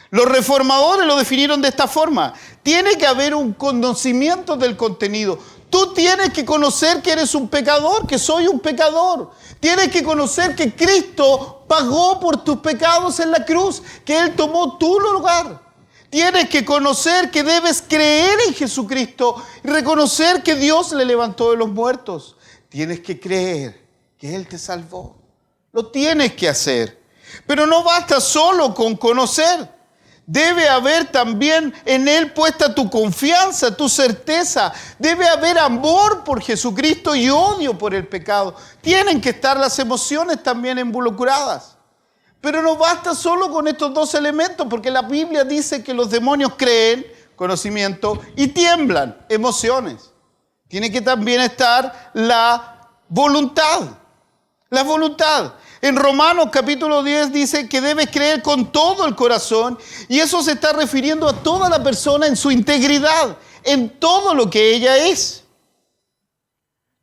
Los reformadores lo definieron de esta forma. Tiene que haber un conocimiento del contenido. Tú tienes que conocer que eres un pecador, que soy un pecador. Tienes que conocer que Cristo pagó por tus pecados en la cruz, que Él tomó tu lugar. Tienes que conocer que debes creer en Jesucristo y reconocer que Dios le levantó de los muertos. Tienes que creer que Él te salvó. Lo tienes que hacer. Pero no basta solo con conocer. Debe haber también en Él puesta tu confianza, tu certeza. Debe haber amor por Jesucristo y odio por el pecado. Tienen que estar las emociones también involucradas. Pero no basta solo con estos dos elementos, porque la Biblia dice que los demonios creen conocimiento y tiemblan, emociones. Tiene que también estar la voluntad. La voluntad. En Romanos capítulo 10 dice que debes creer con todo el corazón y eso se está refiriendo a toda la persona en su integridad, en todo lo que ella es.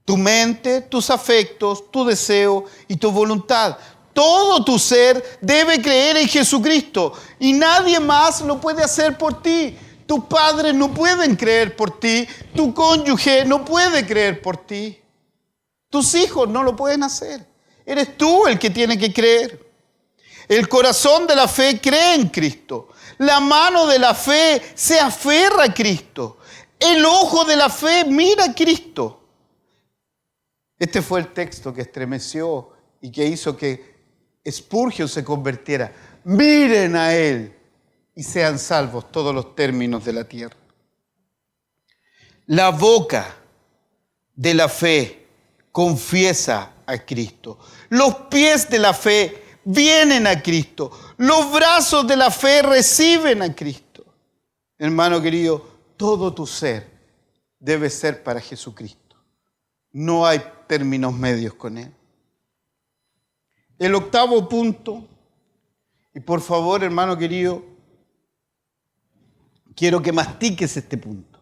Tu mente, tus afectos, tu deseo y tu voluntad. Todo tu ser debe creer en Jesucristo y nadie más lo puede hacer por ti. Tus padres no pueden creer por ti, tu cónyuge no puede creer por ti. Tus hijos no lo pueden hacer. Eres tú el que tiene que creer. El corazón de la fe cree en Cristo. La mano de la fe se aferra a Cristo. El ojo de la fe mira a Cristo. Este fue el texto que estremeció y que hizo que Spurgeon se convirtiera. Miren a Él y sean salvos todos los términos de la tierra. La boca de la fe confiesa a Cristo. Los pies de la fe vienen a Cristo. Los brazos de la fe reciben a Cristo. Hermano querido, todo tu ser debe ser para Jesucristo. No hay términos medios con Él. El octavo punto, y por favor, hermano querido, quiero que mastiques este punto.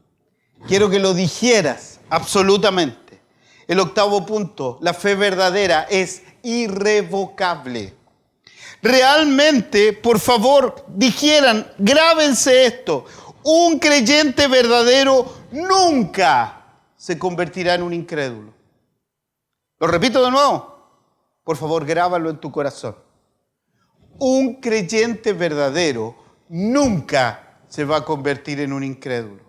Quiero que lo digieras absolutamente. El octavo punto, la fe verdadera es irrevocable. Realmente, por favor, digieran, grábense esto. Un creyente verdadero nunca se convertirá en un incrédulo. Lo repito de nuevo. Por favor, grábalo en tu corazón. Un creyente verdadero nunca se va a convertir en un incrédulo.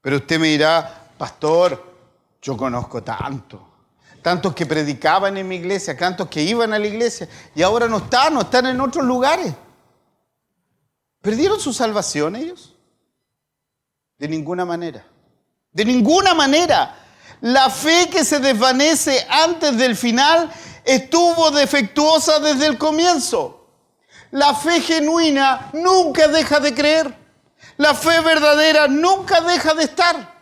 Pero usted me dirá, pastor, yo conozco tantos que predicaban en mi iglesia, tantos que iban a la iglesia y ahora no están en otros lugares. ¿Perdieron su salvación ellos? De ninguna manera. De ninguna manera. La fe que se desvanece antes del final estuvo defectuosa desde el comienzo. La fe genuina nunca deja de creer. La fe verdadera nunca deja de estar.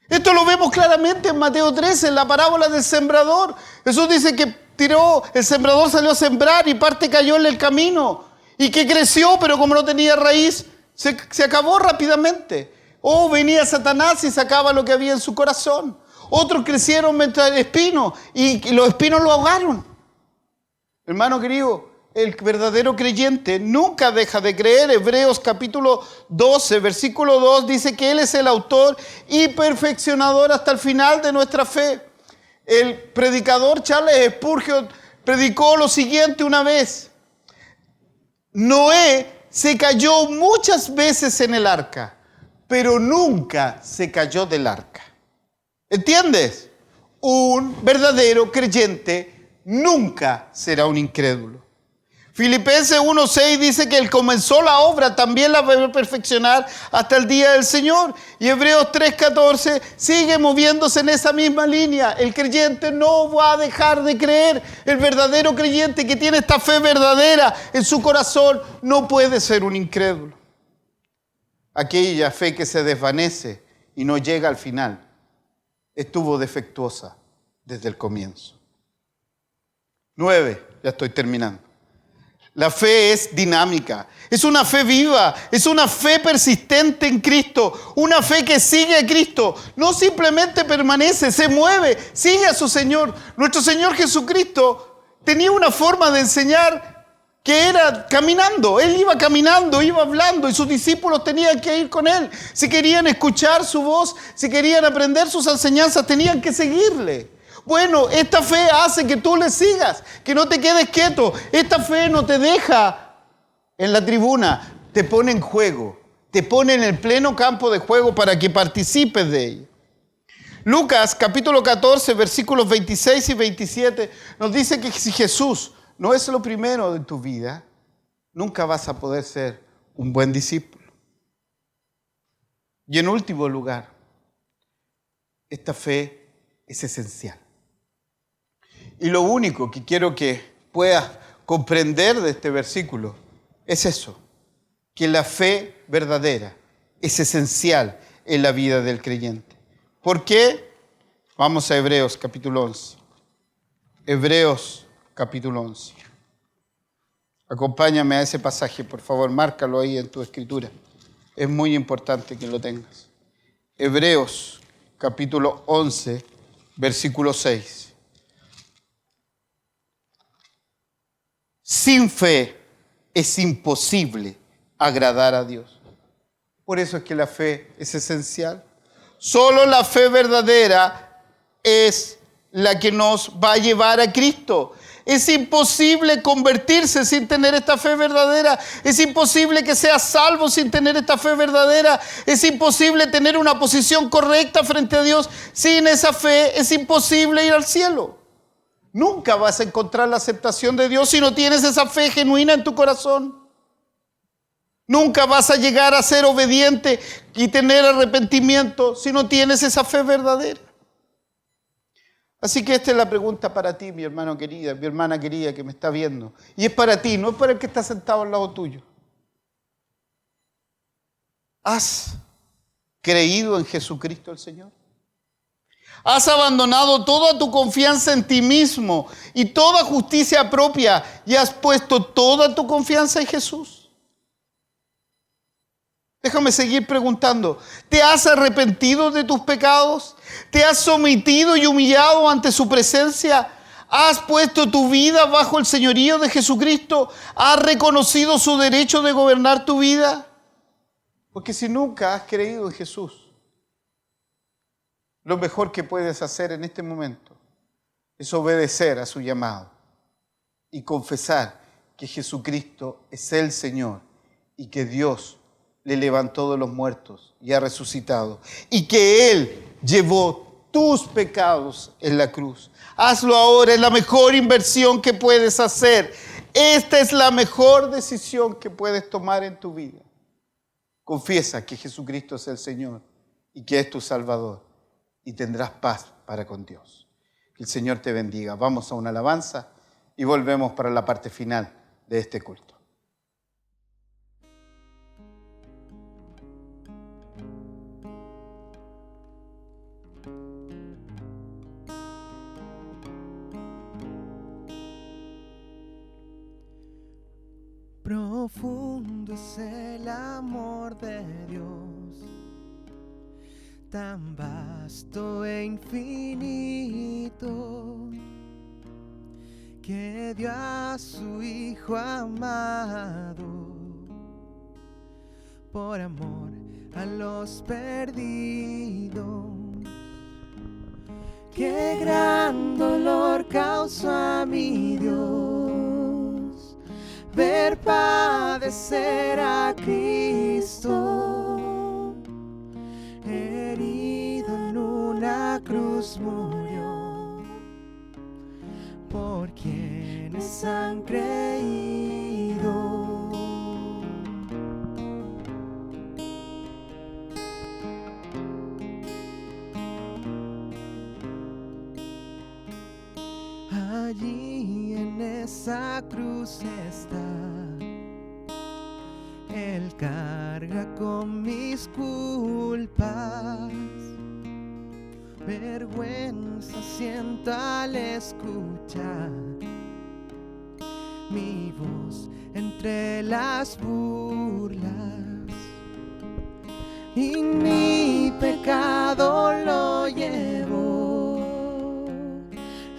Esto lo vemos claramente en Mateo 13, en la parábola del sembrador. Jesús dice que el sembrador salió a sembrar y parte cayó en el camino. Y que creció, pero como no tenía raíz, se acabó rápidamente. O venía Satanás y sacaba lo que había en su corazón. Otros crecieron mientras el espino y los espinos lo ahogaron. Hermano querido, el verdadero creyente nunca deja de creer. Hebreos capítulo 12, versículo 2 dice que Él es el autor y perfeccionador hasta el final de nuestra fe. El predicador Charles Spurgeon predicó lo siguiente una vez. Noé se cayó muchas veces en el arca, pero nunca se cayó del arca. ¿Entiendes? Un verdadero creyente nunca será un incrédulo. Filipenses 1:6 dice que Él comenzó la obra, también la va a perfeccionar hasta el día del Señor. Y Hebreos 3:14 sigue moviéndose en esa misma línea. El creyente no va a dejar de creer. El verdadero creyente que tiene esta fe verdadera en su corazón no puede ser un incrédulo. Aquella fe que se desvanece y no llega al final estuvo defectuosa desde el comienzo. 9, ya estoy terminando. La fe es dinámica, es una fe viva, es una fe persistente en Cristo, una fe que sigue a Cristo, no simplemente permanece, se mueve, sigue a su Señor. Nuestro Señor Jesucristo tenía una forma de enseñar que era caminando. Él iba caminando, iba hablando y sus discípulos tenían que ir con Él. Si querían escuchar su voz, si querían aprender sus enseñanzas, tenían que seguirle. Bueno, esta fe hace que tú le sigas, que no te quedes quieto. Esta fe no te deja en la tribuna, te pone en juego, te pone en el pleno campo de juego para que participes de ella. Lucas capítulo 14, versículos 26 y 27 nos dice que si Jesús no es lo primero de tu vida, nunca vas a poder ser un buen discípulo. Y en último lugar, esta fe es esencial. Y lo único que quiero que puedas comprender de este versículo es eso. que la fe verdadera es esencial en la vida del creyente. ¿Por qué? Vamos a Hebreos capítulo 11. Hebreos capítulo 11. Acompáñame a ese pasaje, por favor, márcalo ahí en tu escritura. Es muy importante que lo tengas. Hebreos capítulo 11, versículo 6. Sin fe es imposible agradar a Dios. Por eso es que la fe es esencial. Solo la fe verdadera es la que nos va a llevar a Cristo. Es imposible convertirse sin tener esta fe verdadera. Es imposible que seas salvo sin tener esta fe verdadera. Es imposible tener una posición correcta frente a Dios. Sin esa fe es imposible ir al cielo. Nunca vas a encontrar la aceptación de Dios si no tienes esa fe genuina en tu corazón. Nunca vas a llegar a ser obediente y tener arrepentimiento si no tienes esa fe verdadera. Así que esta es la pregunta para ti, mi hermano querida, mi hermana querida que me está viendo. Y es para ti, no es para el que está sentado al lado tuyo. ¿Has creído en Jesucristo el Señor? ¿Has abandonado toda tu confianza en ti mismo y toda justicia propia y has puesto toda tu confianza en Jesús? Déjame seguir preguntando. ¿Te has arrepentido de tus pecados? ¿Te has sometido y humillado ante su presencia? ¿Has puesto tu vida bajo el señorío de Jesucristo? ¿Has reconocido su derecho de gobernar tu vida? Porque si nunca has creído en Jesús, lo mejor que puedes hacer en este momento es obedecer a su llamado y confesar que Jesucristo es el Señor y que Dios le levantó de los muertos y ha resucitado y que Él llevó tus pecados en la cruz. Hazlo ahora, es la mejor inversión que puedes hacer. Esta es la mejor decisión que puedes tomar en tu vida. Confiesa que Jesucristo es el Señor y que es tu Salvador y tendrás paz para con Dios. Que el Señor te bendiga. Vamos a una alabanza y volvemos para la parte final de este culto. Profundo es el amor de Dios, tan vasto e infinito, que dio a su Hijo amado, por amor a los perdidos. Qué gran dolor causó a mi Dios ver padecer a Cristo, herido en una cruz murió, por quienes han creído. Allí en esa cruz está, Él carga con mis culpas, vergüenza siento al escuchar mi voz entre las burlas, y mi pecado lo llevó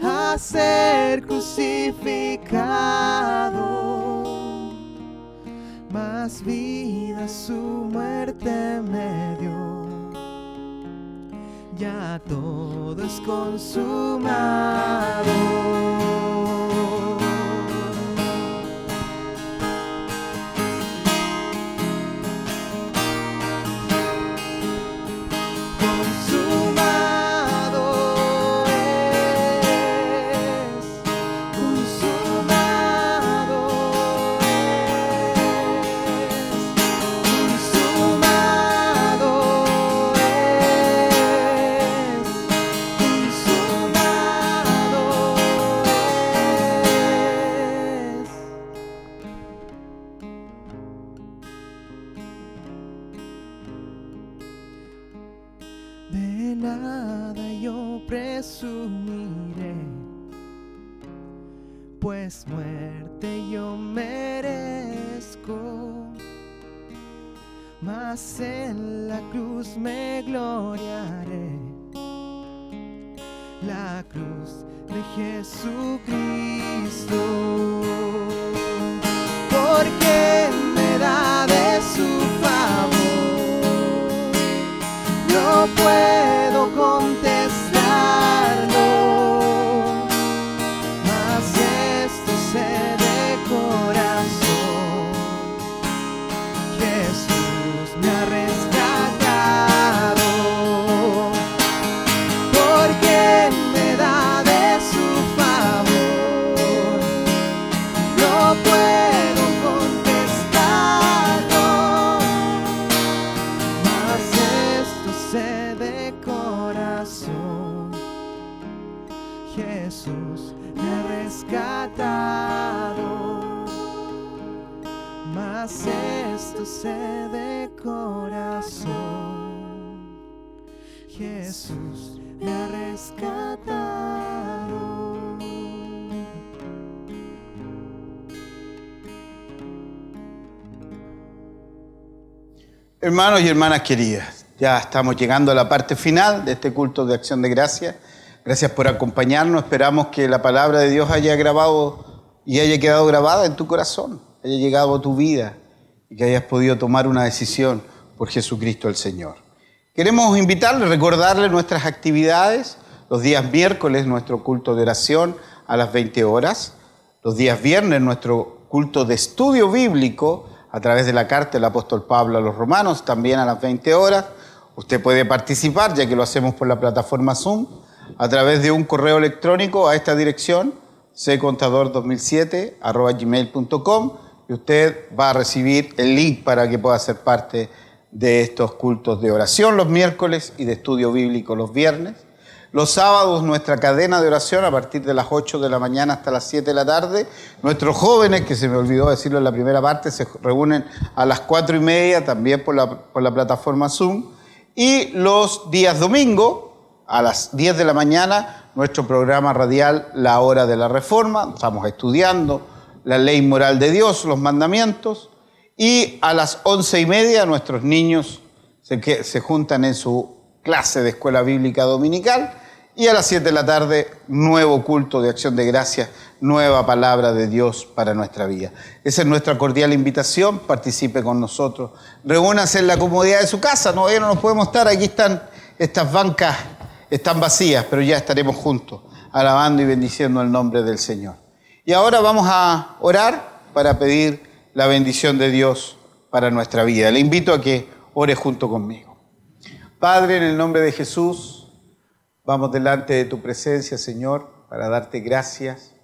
a ser crucificado, más vida su muerte me dio, ya todo es consumado. nada yo presumiré, pues muerte yo merezco, mas en la cruz me gloriaré, la cruz de Jesucristo, porque me da de su favor, no puedo contestarlo, mas esto sé de corazón, Jesús me ha rescatado, porque me da de su favor, no puedo contestarlo, mas esto sé de corazón, Jesús me ha rescatado, mas esto sé de corazón, Jesús me ha rescatado. Hermanos y hermanas queridas, ya estamos llegando a la parte final de este culto de acción de gracias. Gracias por acompañarnos. Esperamos que la palabra de Dios haya grabado y haya quedado grabada en tu corazón, haya llegado a tu vida y que hayas podido tomar una decisión por Jesucristo el Señor. Queremos invitarles, recordarles nuestras actividades. Los días miércoles, nuestro culto de oración a las 20 horas. Los días viernes, nuestro culto de estudio bíblico a través de la carta del apóstol Pablo a los Romanos, también a las 20 horas. Usted puede participar, ya que lo hacemos por la plataforma Zoom, a través de un correo electrónico a esta dirección, ccontador2007@gmail.com, y usted va a recibir el link para que pueda ser parte de estos cultos de oración los miércoles y de estudio bíblico los viernes. Los sábados, nuestra cadena de oración a partir de las 8 de la mañana hasta las 7 de la tarde. Nuestros jóvenes, que se me olvidó decirlo en la primera parte, se reúnen a las 4:30 también por la plataforma Zoom. Y los días domingo, a las 10 de la mañana, nuestro programa radial La Hora de la Reforma. Estamos estudiando la ley moral de Dios, los mandamientos. Y a las 11:30 nuestros niños se juntan en su clase de escuela bíblica dominical. Y a las 7 de la tarde, nuevo culto de acción de gracias, nueva palabra de Dios para nuestra vida. Esa es nuestra cordial invitación. Participe con nosotros. Reúnanse en la comodidad de su casa. No, ya no nos podemos estar. Aquí están estas bancas, están vacías, pero ya estaremos juntos, alabando y bendiciendo el nombre del Señor. Y ahora vamos a orar para pedir la bendición de Dios para nuestra vida. Le invito a que ore junto conmigo. Padre, en el nombre de Jesús, vamos delante de tu presencia, Señor, para darte gracias,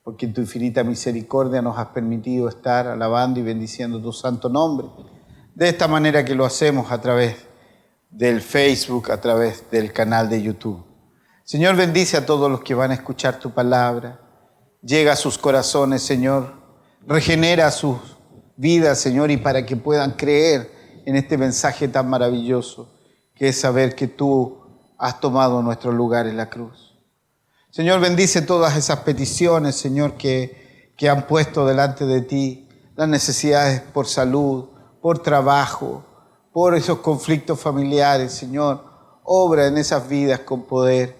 porque en tu infinita misericordia nos has permitido estar alabando y bendiciendo tu santo nombre. De esta manera que lo hacemos a través del Facebook, a través del canal de YouTube. Señor, bendice a todos los que van a escuchar tu palabra. Llega a sus corazones, Señor. Regenera sus vidas, Señor, y para que puedan creer en este mensaje tan maravilloso, que es saber que tú has tomado nuestro lugar en la cruz. Señor, bendice todas esas peticiones, Señor, que han puesto delante de ti, las necesidades por salud, por trabajo, por esos conflictos familiares, Señor. Obra en esas vidas con poder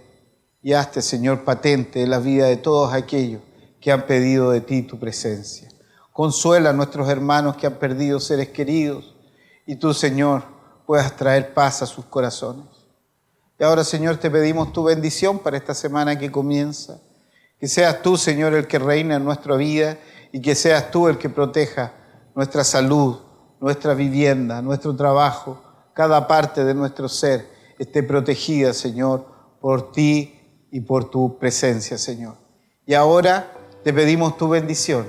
y hazte, Señor, patente en la vida de todos aquellos que han pedido de ti tu presencia. Consuela a nuestros hermanos que han perdido seres queridos y tú, Señor, puedas traer paz a sus corazones. Y ahora, Señor, te pedimos tu bendición para esta semana que comienza. Que seas tú, Señor, el que reina en nuestra vida y que seas tú el que proteja nuestra salud, nuestra vivienda, nuestro trabajo, cada parte de nuestro ser esté protegida, Señor, por ti y por tu presencia, Señor. Y ahora te pedimos tu bendición,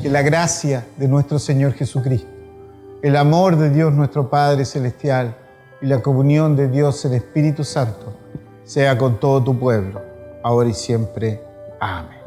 que la gracia de nuestro Señor Jesucristo, el amor de Dios nuestro Padre Celestial y la comunión de Dios el Espíritu Santo sea con todo tu pueblo, ahora y siempre. Amén.